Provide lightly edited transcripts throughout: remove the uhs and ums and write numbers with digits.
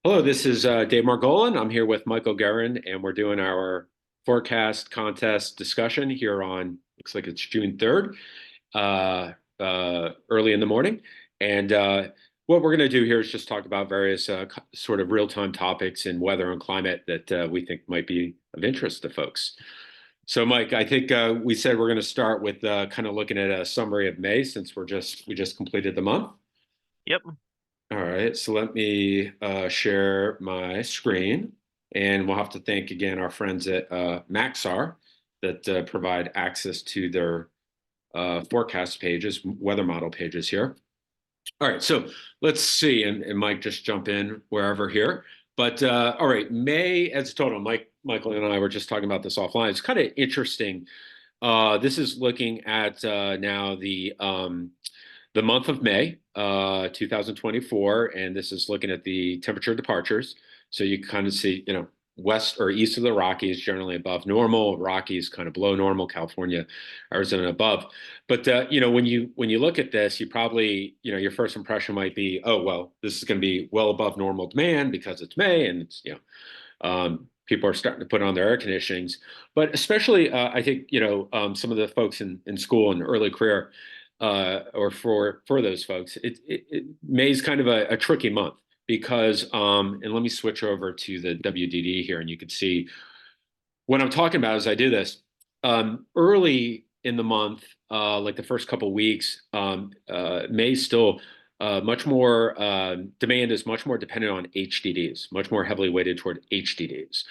Hello, this is Dave Margolin. I'm here with Michael Guerin, and we're doing our forecast contest discussion here on, looks like it's June 3rd, early in the morning. And what we're going to do here is just talk about various sort of real-time topics in weather and climate that we think might be of interest to folks. So, Mike, I think we said we're going to start with kind of looking at a summary of May since we just completed the month. Yep. All right, so let me share my screen, and we'll have to thank again our friends at Maxar that provide access to their forecast pages, weather model pages here. All right, so let's see, and Mike just jump in wherever here. But all right, May as a total, Michael and I were just talking about this offline. It's kind of interesting. This is looking at now the month of May, 2024, and this is looking at the temperature departures. So you kind of see, west or east of the Rockies, generally above normal, Rockies kind of below normal, California, Arizona above. But when you look at this, you probably, your first impression might be, oh well, this is going to be well above normal demand because it's May, and it's people are starting to put on their air conditionings. But especially, I think some of the folks in school and early career, or for those folks, May's kind of a tricky month because and let me switch over to the WDD here, and you can see what I'm talking about as I do this. Early in the month, like the first couple weeks, May still much more demand is much more dependent on HDDs, much more heavily weighted toward HDDs.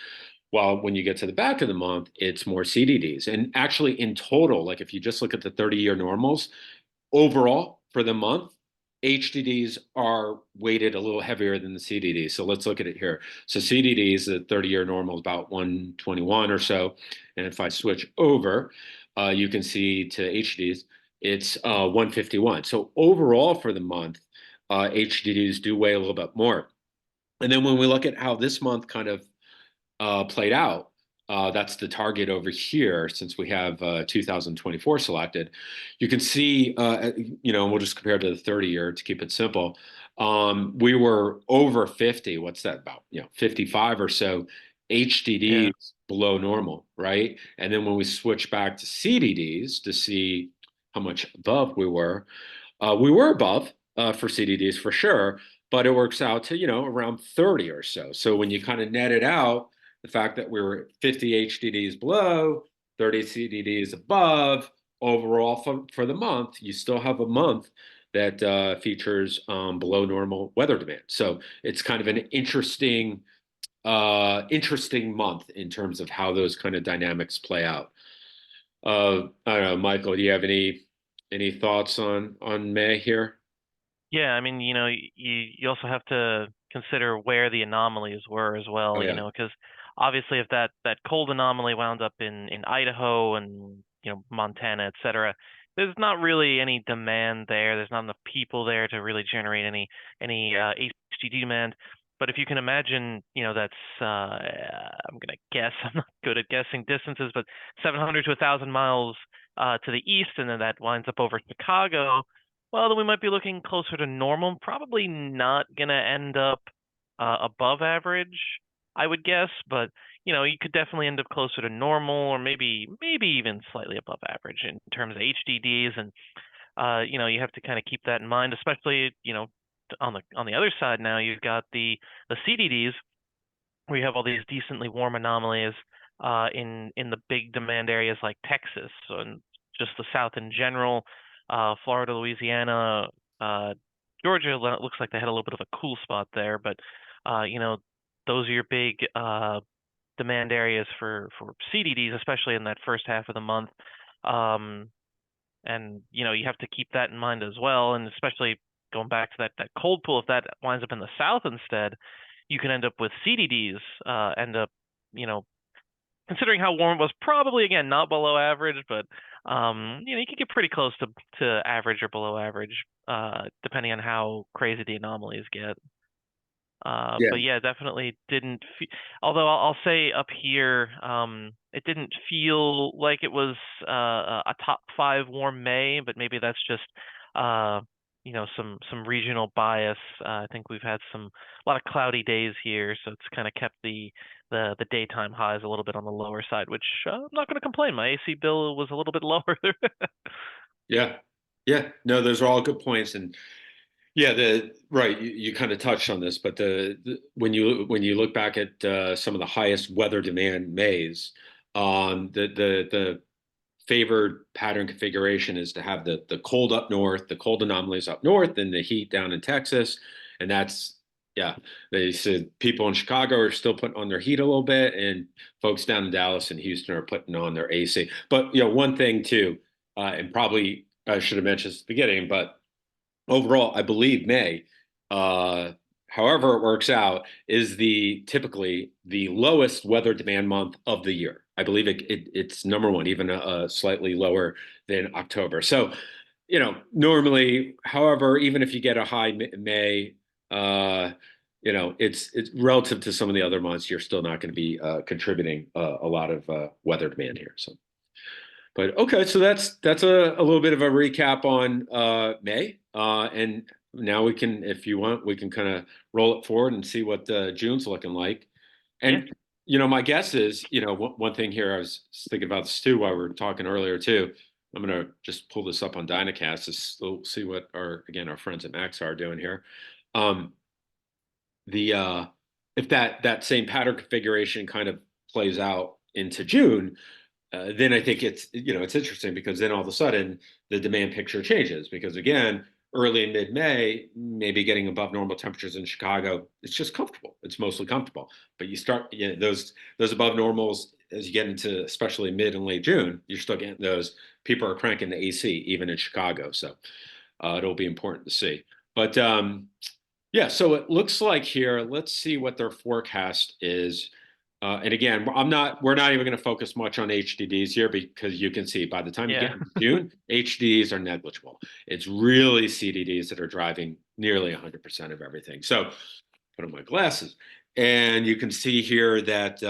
While when you get to the back of the month, it's more CDDs. And actually, in total, like if you just look at the 30-year normals, overall for the month, HDDs are weighted a little heavier than the CDDs. So let's look at it here. So CDDs, the 30-year normal is about 121 or so. And if I switch over, you can see to HDDs, it's 151. So overall for the month, HDDs do weigh a little bit more. And then when we look at how this month kind of played out, that's the target over here since we have 2024 selected. You can see, and we'll just compare to the 30-year to keep it simple. We were over 50. What's that about? 55 or so Yeah. HDDs below normal, right? And then when we switch back to CDDs to see how much above we were above for CDDs for sure, but it works out to, around 30 or so. So when you kind of net it out, the fact that we were 50 HDDs below, 30 CDDs above, overall for the month, you still have a month that features below normal weather demand. So it's kind of an interesting month in terms of how those kind of dynamics play out. I don't know, Michael, do you have any thoughts on May here? Yeah, I mean, you also have to consider where the anomalies were as Oh well, yeah. because obviously if that cold anomaly wound up in Idaho and, Montana, et cetera, there's not really any demand there. There's not enough people there to really generate any HDD demand. But if you can imagine, that's I'm gonna guess, I'm not good at guessing distances, but 700 to 1,000 miles to the east, and then that winds up over Chicago. Well, then we might be looking closer to normal. Probably not gonna end up above average, I would guess, but you could definitely end up closer to normal, or maybe even slightly above average in terms of HDDs, and you have to kind of keep that in mind, especially on the other side now you've got the CDDs where you have all these decently warm anomalies in the big demand areas like Texas and just the South in general, Florida, Louisiana, Georgia. It looks like they had a little bit of a cool spot there, but uh, you know those are your big demand areas for CDDs, especially in that first half of the month. Um, and you have to keep that in mind as well, and especially going back to that cold pool, if that winds up in the south instead, you can end up with CDDs, end up, you know, considering how warm it was, probably again not below average, but you can get pretty close to average or below average, depending on how crazy the anomalies get. Yeah. But yeah, definitely didn't. Although I'll say up here, it didn't feel like it was a top five warm May, but maybe that's just uh, some regional bias. I think we've had a lot of cloudy days here, so it's kind of kept the daytime highs a little bit on the lower side, which I'm not going to complain. My AC bill was a little bit lower. Yeah. Yeah. No, those are all good points. And yeah, the right, you kind of touched on this, but when you look back at some of the highest weather demand Mays, the favored pattern configuration is to have the cold up north, the cold anomalies up north, and the heat down in Texas. And that's, yeah, they said people in Chicago are still putting on their heat a little bit, and folks down in Dallas and Houston are putting on their AC. But one thing too, and probably I should have mentioned this at the beginning, but overall, I believe May, uh, however it works out, is the typically the lowest weather demand month of the year. I believe it's number one, even slightly lower than October. So, normally, however, even if you get a high May, it's relative to some of the other months, you're still not going to be contributing a lot of weather demand here. So. But okay, so that's a little bit of a recap on May, and now we can, if you want, we can kind of roll it forward and see what June's looking like. Yeah. And my guess is, one thing here, I was thinking about this too while we were talking earlier too. I'm gonna just pull this up on Dynacast to see what our friends at Max are doing here. Um, the if that same pattern configuration kind of plays out into June, then I think it's interesting because then all of a sudden the demand picture changes because again, early and mid-May, maybe getting above normal temperatures in Chicago, it's just comfortable. It's mostly comfortable. But you start, those above normals as you get into especially mid and late June, you're still getting those. People are cranking the AC even in Chicago, so it'll be important to see. But yeah, so it looks like here, let's see what their forecast is. And again, we're not even going to focus much on HDDs here because you can see by the time you get Yeah. into June, HDDs are negligible. It's really CDDs that are driving nearly 100% of everything. So put on my glasses and you can see here that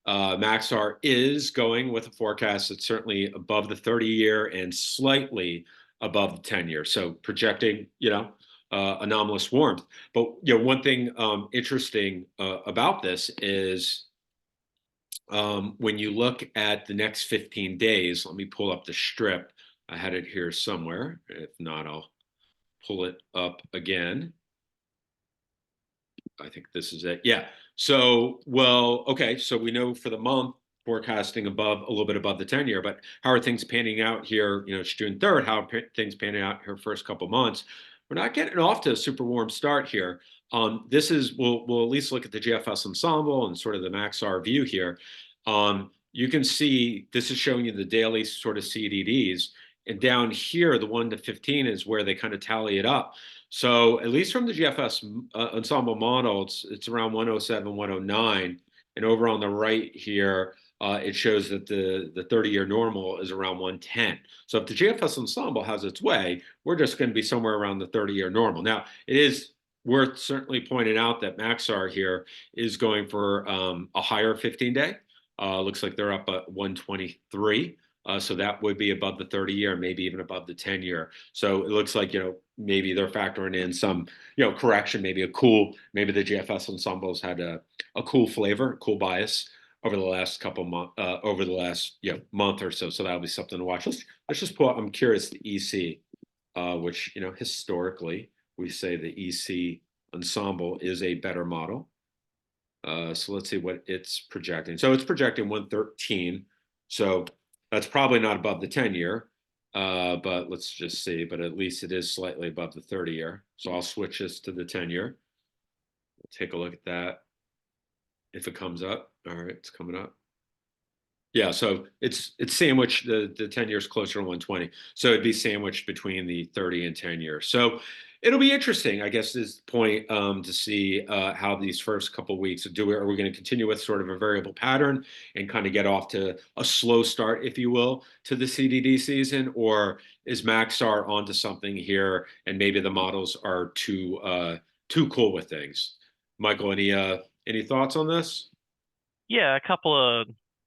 Maxar is going with a forecast that's certainly above the 30-year and slightly above the 10-year. So projecting, anomalous warmth. But one thing interesting about this is when you look at the next 15 days. Let me pull up the strip. I had it here somewhere. If not, I'll pull it up again. I think this is it. Yeah. So, well, okay. So we know for the month forecasting above a little bit above the 10-year, but how are things panning out here? It's June 3rd. How are things panning out here first couple months? We're not getting off to a super warm start here. This is we'll at least look at the GFS ensemble and sort of the Maxar view here. You can see this is showing you the daily sort of CDDs, and down here the 1 to 15 is where they kind of tally it up. So at least from the GFS ensemble model, it's around 107, 109, and over on the right here, it shows that the 30-year normal is around 110. So if the GFS ensemble has its way, we're just going to be somewhere around the 30-year normal. Now, it is worth certainly pointing out that Maxar here is going for a higher 15-day. Looks like they're up at 123. So that would be above the 30-year, maybe even above the 10-year. So it looks like, maybe they're factoring in some, correction, maybe maybe the GFS ensembles had a cool flavor, cool bias over the last couple months, over the last, month or so. So that'll be something to watch. Let's just pull, I'm curious, the EC, which, historically we say the EC ensemble is a better model. So let's see what it's projecting. So it's projecting 113. So that's probably not above the 10-year, but let's just see. But at least it is slightly above the 30-year. So I'll switch this to the 10-year. We'll take a look at that if it comes up. All right, it's coming up. Yeah, so it's sandwiched. The 10 years closer to 120. So it'd be sandwiched between the 30 and 10 years. So it'll be interesting, I guess, is the point to see how these first couple weeks do. Are we going to continue with sort of a variable pattern and kind of get off to a slow start, if you will, to the CDD season, or is Maxar onto something here and maybe the models are too cool with things? Michael, any thoughts on this? Yeah,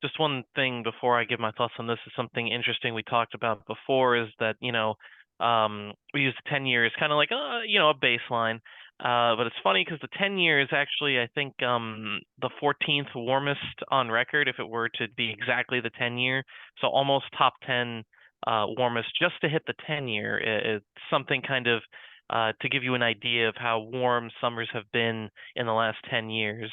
just one thing before I give my thoughts on this is something interesting we talked about before is that, We use the 10 year as kind of like a baseline. But it's funny because the 10 year is actually, I think, the 14th warmest on record if it were to be exactly the 10 year. So almost top 10 warmest just to hit the 10 year. It's something kind of to give you an idea of how warm summers have been in the last 10 years.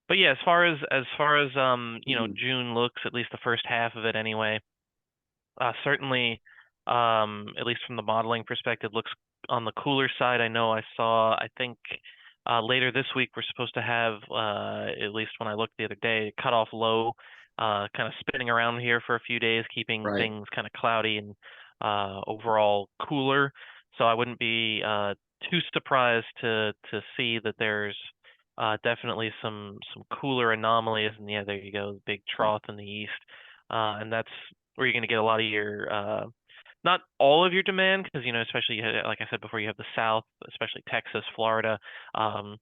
But yeah, as far as Mhm. June looks, at least the first half of it anyway, certainly, at least from the modeling perspective, looks on the cooler side. I know I think later this week we're supposed to have, at least when I looked the other day, cutoff low, kind of spinning around here for a few days, keeping Right. things kind of cloudy and overall cooler. So I wouldn't be too surprised to see that there's definitely some cooler anomalies. And yeah, there you go, the big trough in the east. And that's where you're going to get a lot of your not all of your demand because especially like I said before, you have the South, especially Texas, Florida, um,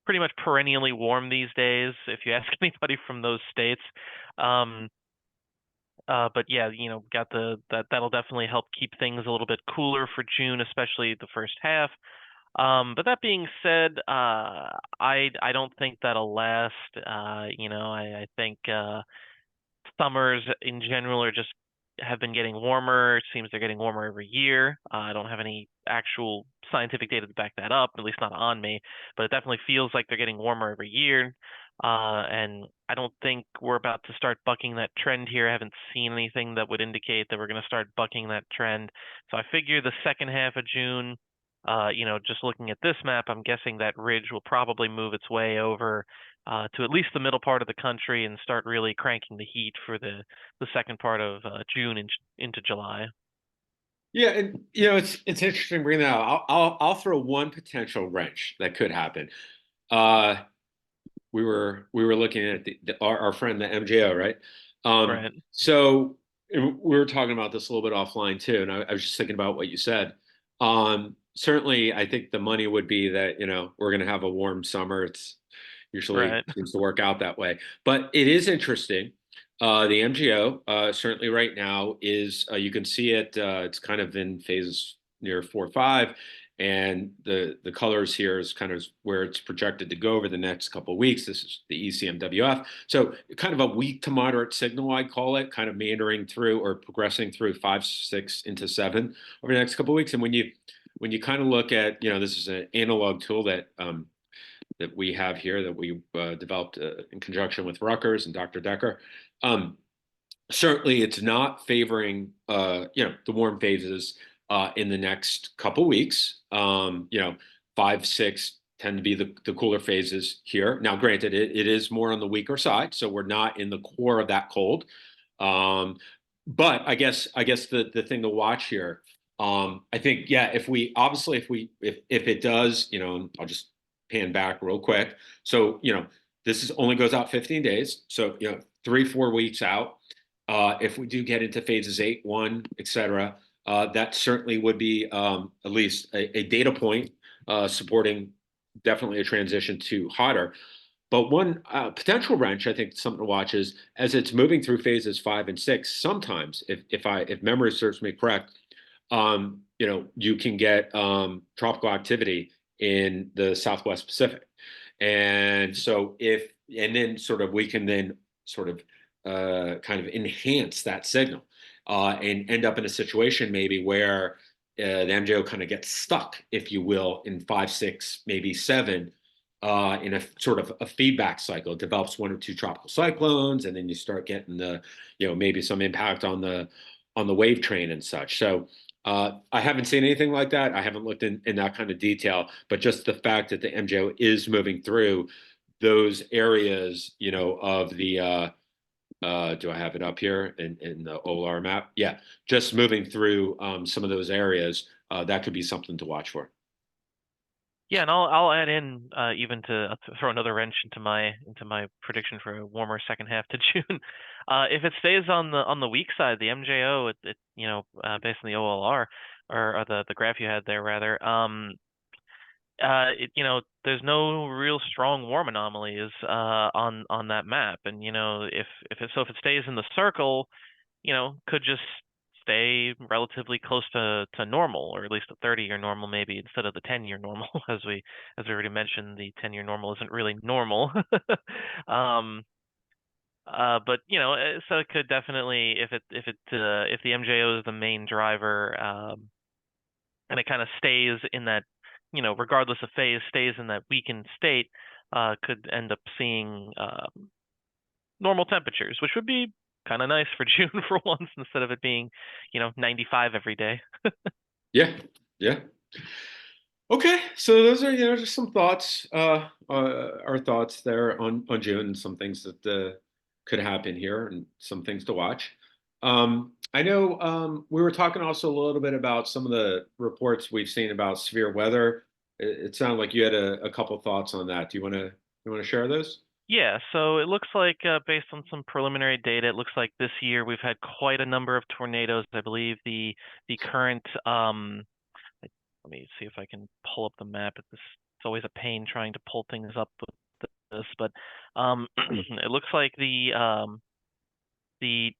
pretty much perennially warm these days if you ask anybody from those states. um, but yeah, got that'll definitely help keep things a little bit cooler for June, especially the first half. But that being said, I don't think that'll last. I think summers in general are just have been getting warmer. It seems they're getting warmer every year. I don't have any actual scientific data to back that up, at least not on me, but it definitely feels like they're getting warmer every year. And I don't think we're about to start bucking that trend here. I haven't seen anything that would indicate that we're going to start bucking that trend. So I figure the second half of June, just looking at this map, I'm guessing that ridge will probably move its way over to at least the middle part of the country and start really cranking the heat for the second part of June into July. Yeah, and it's interesting bringing that out. I'll throw one potential wrench that could happen. Uh, we were looking at our friend the MJO, right? Right. So and we were talking about this a little bit offline too, and I was just thinking about what you said. Certainly, I think the money would be that we're going to have a warm summer. It's usually Right. seems to work out that way, but it is interesting. The MGO certainly right now is you can see it. It's kind of in phases near 4 or 5, and the colors here is kind of where it's projected to go over the next couple of weeks. This is the ECMWF. So kind of a weak to moderate signal, I call it, kind of meandering through or progressing through 5, 6 into 7 over the next couple of weeks. And when you kind of look at, this is an analog tool that we have here that we developed in conjunction with Rutgers and Dr. Decker. Certainly, it's not favoring the warm phases in the next couple weeks. 5, 6 tend to be the cooler phases here. Now, granted, it is more on the weaker side, so we're not in the core of that cold. Um, but I guess the thing to watch here, I think, yeah, if it does, I'll just pan back real quick. So, this is only goes out 15 days. So, 3, 4 weeks out. If we do get into phases 8, 1, et cetera, that certainly would be at least a data point supporting definitely a transition to hotter. But one potential wrench, I think, something to watch is as it's moving through phases 5 and 6. Sometimes, if memory serves me correct, you can get tropical activity in the Southwest Pacific, and so and then sort of we can then sort of kind of enhance that signal and end up in a situation maybe where the MJO kind of gets stuck, if you will, in 5, 6, maybe 7, in a sort of a feedback cycle. It develops 1 or 2 tropical cyclones, and then you start getting maybe some impact on the wave train and such. So I haven't seen anything like that. I haven't looked in that kind of detail, but just the fact that the MJO is moving through those areas, of the do I have it up here in the OLR map? Yeah, just moving through some of those areas, that could be something to watch for. Yeah, and I'll add in even to throw another wrench into my prediction for a warmer second half to June. If it stays on the weak side, the MJO, based on the OLR or the graph you had there rather, there's no real strong warm anomalies on that map, and if it stays in the circle, could just stay relatively close to normal, or at least a 30-year normal maybe instead of the 10-year normal. As we already mentioned, the 10-year normal isn't really normal. um, but so it could definitely, if the MJO is the main driver, and it kind of stays in that, regardless of phase, stays in that weakened state, could end up seeing normal temperatures, which would be kind of nice for June for once instead of it being, 95 every day. Yeah, yeah. Okay, so those are just some thoughts, our thoughts there on June, and some things that could happen here, and some things to watch. I know we were talking also a little bit about some of the reports we've seen about severe weather. It sounded like you had a couple thoughts on that. Do you want to share those? Yeah, so it looks like, based on some preliminary data, it looks like this year we've had quite a number of tornadoes. I believe the current let me see if I can pull up the map. It's always a pain trying to pull things up with this, but it looks like the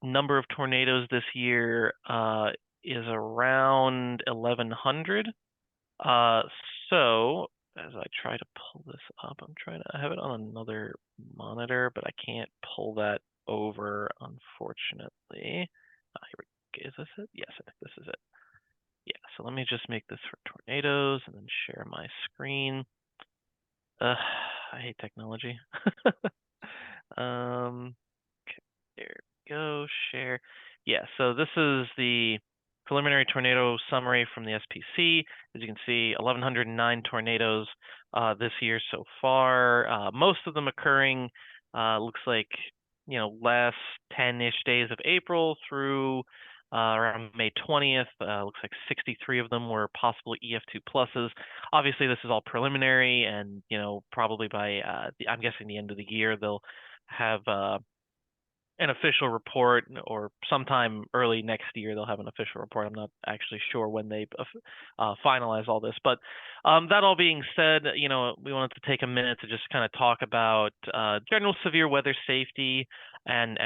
number of tornadoes this year is around 1,100. Uh, so as I try to pull this up, I have it on another monitor, but I can't pull that over, unfortunately. Is this it? Yes, I think this is it. Yeah, so let me just make this for tornadoes and then share my screen. I hate technology. Okay, there we go, share. Yeah, so this is the preliminary tornado summary from the SPC. As you can see, 1,109 tornadoes this year so far. Most of them occurring, looks like, last 10-ish days of April through around May 20th. Looks like 63 of them were possible EF2 pluses. Obviously, this is all preliminary, and probably by I'm guessing the end of the year they'll have an official report, or sometime early next year they'll have an official report. I'm not actually sure when they finalize all this, but that all being said, we wanted to take a minute to just kind of talk about general severe weather safety and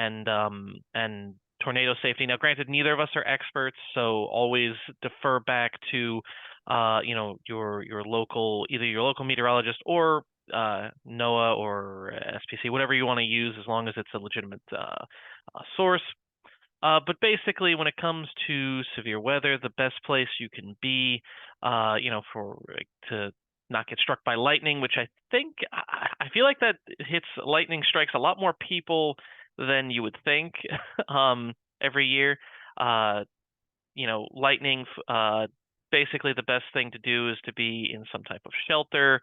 tornado safety. Now, granted, neither of us are experts, so always defer back to your local, either your local meteorologist or NOAA or SPC, whatever you want to use, as long as it's a legitimate source. But basically, when it comes to severe weather, the best place you can be, to not get struck by lightning, which I feel like that lightning strikes a lot more people than you would think every year. Lightning, basically the best thing to do is to be in some type of shelter,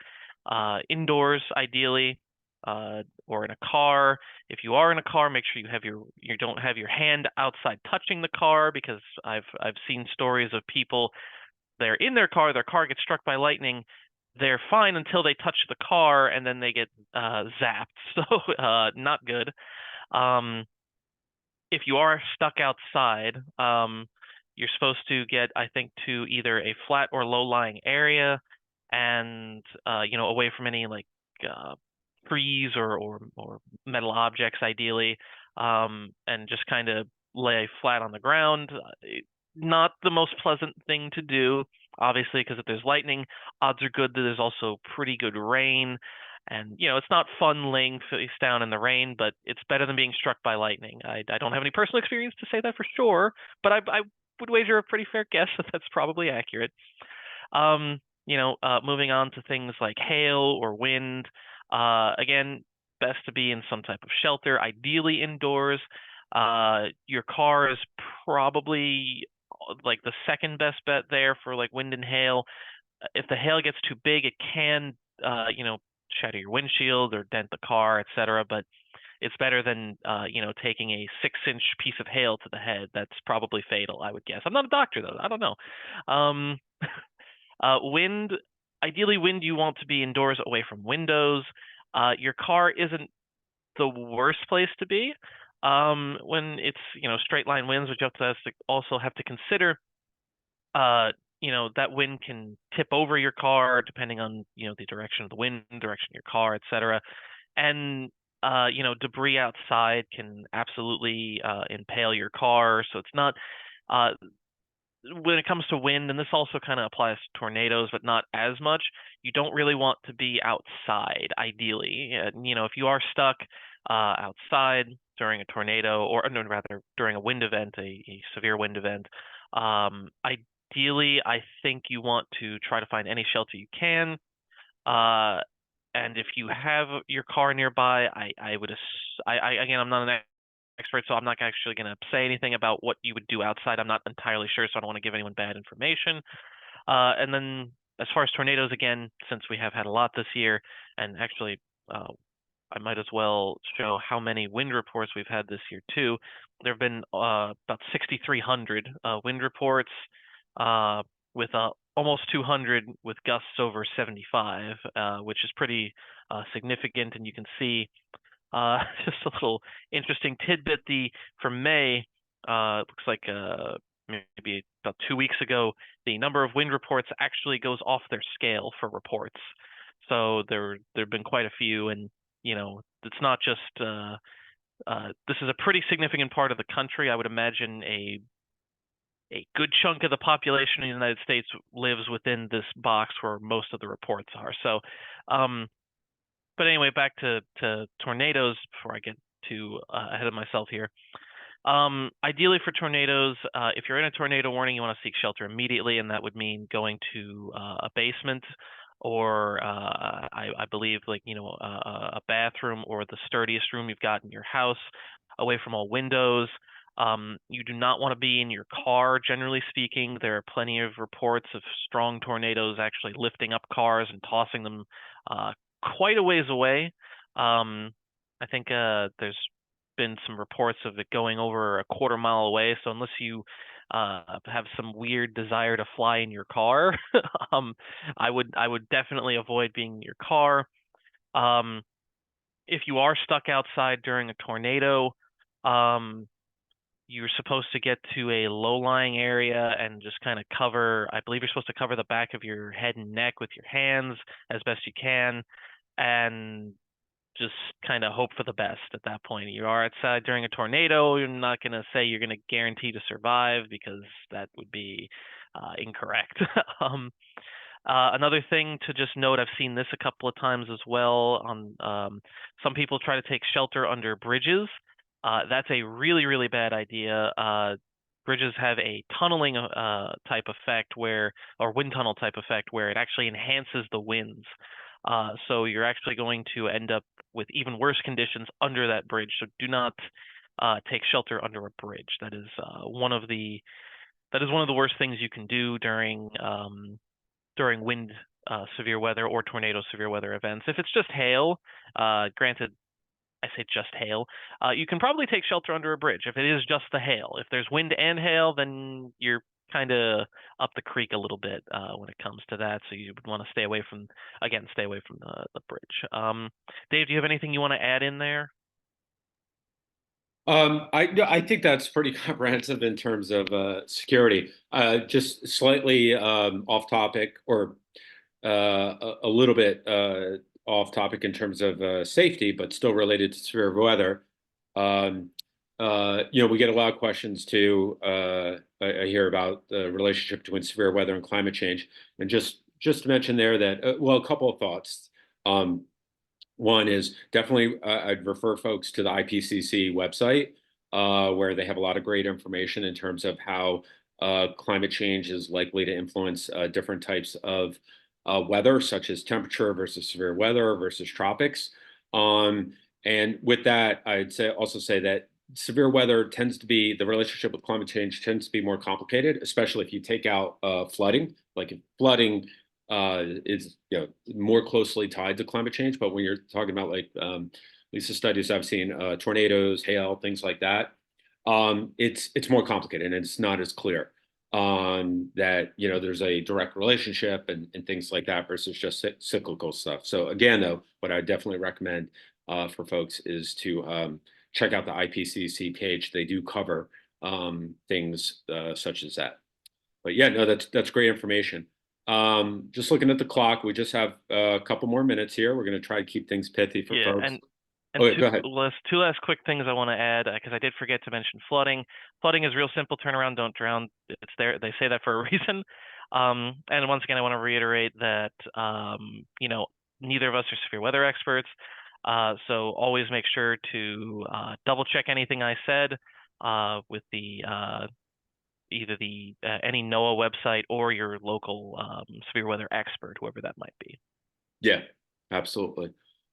indoors ideally, or in a car. If you are in a car, make sure you don't have your hand outside touching the car, because I've seen stories of people, they're in their car gets struck by lightning, they're fine until they touch the car, and then they get zapped. So not good. If you are stuck outside, you're supposed to get, I think, to either a flat or low-lying area, and away from any trees or metal objects ideally, and just kind of lay flat on the ground. Not the most pleasant thing to do, obviously, because if there's lightning, odds are good that there's also pretty good rain. And it's not fun laying face down in the rain, but it's better than being struck by lightning. I don't have any personal experience to say that for sure, but I would wager a pretty fair guess that that's probably accurate. Moving on to things like hail or wind. Again, best to be in some type of shelter, ideally indoors. Your car is probably like the second best bet there for like wind and hail. If the hail gets too big, it can, shatter your windshield or dent the car, etc. But it's better than, taking a 6-inch piece of hail to the head. That's probably fatal, I would guess. I'm not a doctor though. I don't know. Wind, ideally wind you want to be indoors away from windows. Your car isn't the worst place to be when it's straight line winds, which you also have to consider. That wind can tip over your car depending on the direction of the wind, direction of your car, etc. And debris outside can absolutely impale your car. So it's not When it comes to wind, and this also kind of applies to tornadoes, but not as much, you don't really want to be outside, ideally. If you are stuck outside during a tornado, or no, rather during a wind event, a severe wind event, ideally, I think you want to try to find any shelter you can. Uh, and if you have your car nearby, again, I'm not an expert, so I'm not actually going to say anything about what you would do outside. I'm not entirely sure, so I don't want to give anyone bad information. And then as far as tornadoes, again, since we have had a lot this year, and actually, I might as well show how many wind reports we've had this year too. There have been about 6,300 wind reports, with almost 200 with gusts over 75, which is pretty significant. And you can see just a little interesting tidbit. For May, it looks like maybe about 2 weeks ago, the number of wind reports actually goes off their scale for reports. So there've been quite a few, and it's not just this is a pretty significant part of the country. I would imagine a good chunk of the population in the United States lives within this box where most of the reports are. So, but anyway, back to tornadoes before I get too ahead of myself here. Ideally for tornadoes, if you're in a tornado warning, you want to seek shelter immediately, and that would mean going to a basement, or I believe a bathroom, or the sturdiest room you've got in your house, away from all windows. You do not want to be in your car, generally speaking. There are plenty of reports of strong tornadoes actually lifting up cars and tossing them quite a ways away. I think there's been some reports of it going over a quarter-mile away. So unless you have some weird desire to fly in your car, I would definitely avoid being in your car. If you are stuck outside during a tornado, you're supposed to get to a low-lying area and just kind of I believe you're supposed to cover the back of your head and neck with your hands as best you can, and just kind of hope for the best at that point. You are outside during a tornado. You're not going to say you're going to guarantee to survive, because that would be incorrect. Another thing to just note, I've seen this a couple of times as well. Some people try to take shelter under bridges. That's a really, really bad idea. Bridges have a tunneling type effect or wind tunnel type effect, where it actually enhances the winds. So you're actually going to end up with even worse conditions under that bridge. So do not take shelter under a bridge. That is one of the worst things you can do during wind severe weather or tornado severe weather events. If it's just hail, granted, I say just hail, you can probably take shelter under a bridge if it is just the hail. If there's wind and hail, then you're kind of up the creek a little bit when it comes to that. So you would want to stay away from the bridge. Dave, do you have anything you want to add in there? I think that's pretty comprehensive in terms of security. Just slightly off topic, or a little bit off topic in terms of safety, but still related to severe weather. We get a lot of questions too. I hear about the relationship between severe weather and climate change, and just to mention there that a couple of thoughts. One is definitely I'd refer folks to the IPCC website, where they have a lot of great information in terms of how climate change is likely to influence different types of weather, such as temperature versus severe weather versus tropics. And with that, I'd also say that severe weather the relationship with climate change tends to be more complicated, especially if you take out flooding. Like if flooding is more closely tied to climate change, but when you're talking about at least the studies I've seen, tornadoes, hail, things like that, it's more complicated, and it's not as clear that there's a direct relationship and things like that versus just cyclical stuff. So again, though, what I definitely recommend for folks is to check out the IPCC page. They do cover things such as that. But yeah, no, that's great information. Just looking at the clock, we just have a couple more minutes here. We're going to try to keep things pithy for folks. And Okay, go ahead. two last quick things I want to add, because I did forget to mention flooding. Flooding is real simple. Turn around, don't drown. It's there. They say that for a reason. And once again, I want to reiterate that neither of us are severe weather experts. So always make sure to double check anything I said with the either the any NOAA website or your local severe weather expert, whoever that might be. Yeah, absolutely.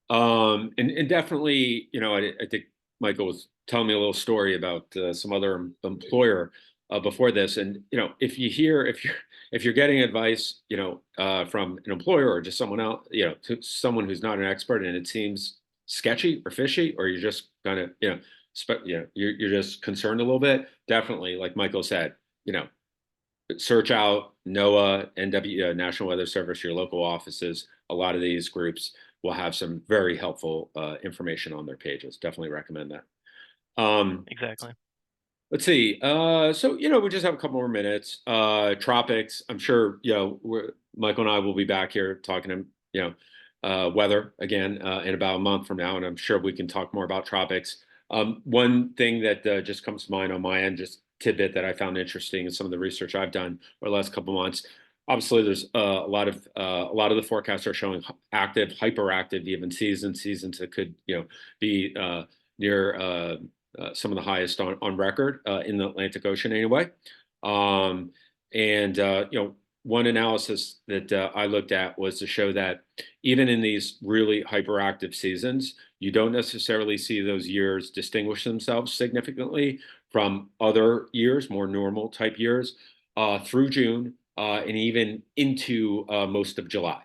And definitely, I think Michael was telling me a little story about some other employer before this. And, if you're getting advice, from an employer or just someone else, to someone who's not an expert and it seems sketchy or fishy, or you're just kind of, you're just concerned a little bit, definitely, like Michael said, search out NOAA, National Weather Service, your local offices. A lot of these groups will have some very helpful information on their pages. Definitely recommend that. Exactly. Let's see. So, we just have a couple more minutes. Tropics. I'm sure, Michael and I will be back here talking weather again in about a month from now, and I'm sure we can talk more about tropics. One thing that just comes to mind on my end, just tidbit that I found interesting in some of the research I've done over the last couple of months. Obviously, there's a lot of the forecasts are showing active, hyperactive, even seasons that could be near some of the highest on record in the Atlantic Ocean anyway. And one analysis that I looked at was to show that even in these really hyperactive seasons, you don't necessarily see those years distinguish themselves significantly from other years, more normal type years, through June and even into most of July.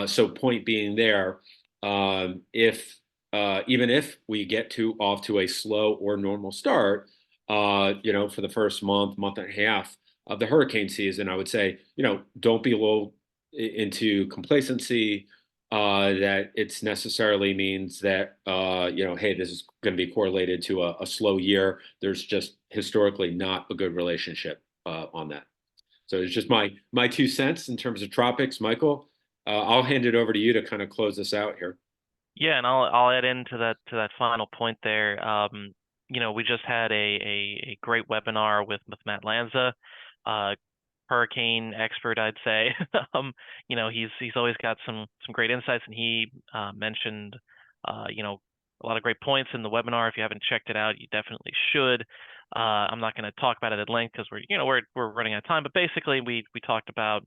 So point being there, if even if we get off to a slow or normal start, for the first month and a half of the hurricane season, I would say, don't be lulled into complacency that it's necessarily means that, hey, this is going to be correlated to a slow year. There's just historically not a good relationship on that. So it's just my 2 cents in terms of tropics. Michael, I'll hand it over to you to kind of close this out here. Yeah, and I'll add into that final point there. We just had a great webinar with Matt Lanza, hurricane expert, I'd say. He's always got some great insights, and he mentioned a lot of great points in the webinar. If you haven't checked it out, you definitely should. I'm not going to talk about it at length because we're running out of time. But basically, we talked about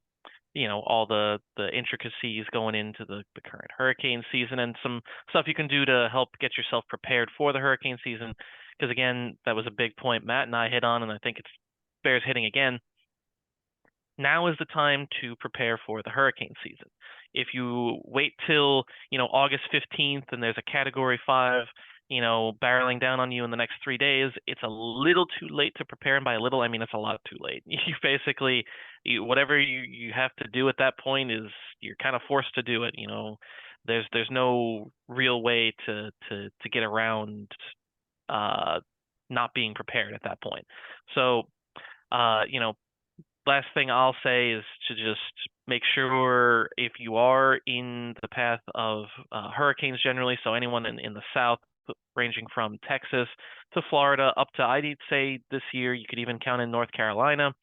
all the intricacies going into the current hurricane season and some stuff you can do to help get yourself prepared for the hurricane season. Because again, that was a big point Matt and I hit on, and I think it bears hitting again. Now is the time to prepare for the hurricane season. If you wait till, August 15th and there's a Category 5, barreling down on you in the next 3 days, it's a little too late to prepare. And by a little, I mean it's a lot too late. You basically, whatever you have to do at that point is you're kind of forced to do it. There's no real way to get around not being prepared at that point. So, last thing I'll say is to just make sure if you are in the path of hurricanes generally, so anyone in the south, ranging from Texas to Florida up to, I'd say this year, you could even count in North Carolina,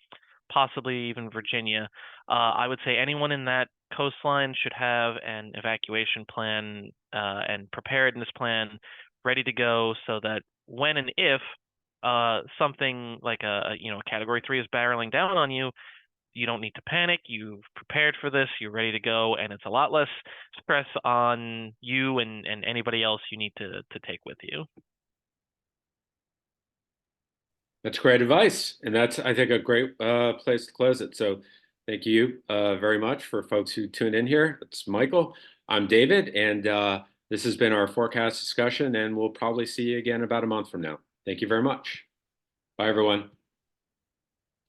possibly even Virginia. I would say anyone in that coastline should have an evacuation plan and preparedness plan ready to go so that when and if something like a Category 3 is barreling down on you, you don't need to panic. You've prepared for this. You're ready to go, and it's a lot less stress on you and anybody else you need to take with you. That's great advice, and that's, I think, a great place to close it. So thank you very much for folks who tuned in here. It's Michael. I'm David, and this has been our forecast discussion, and we'll probably see you again about a month from now. Thank you very much. Bye, everyone.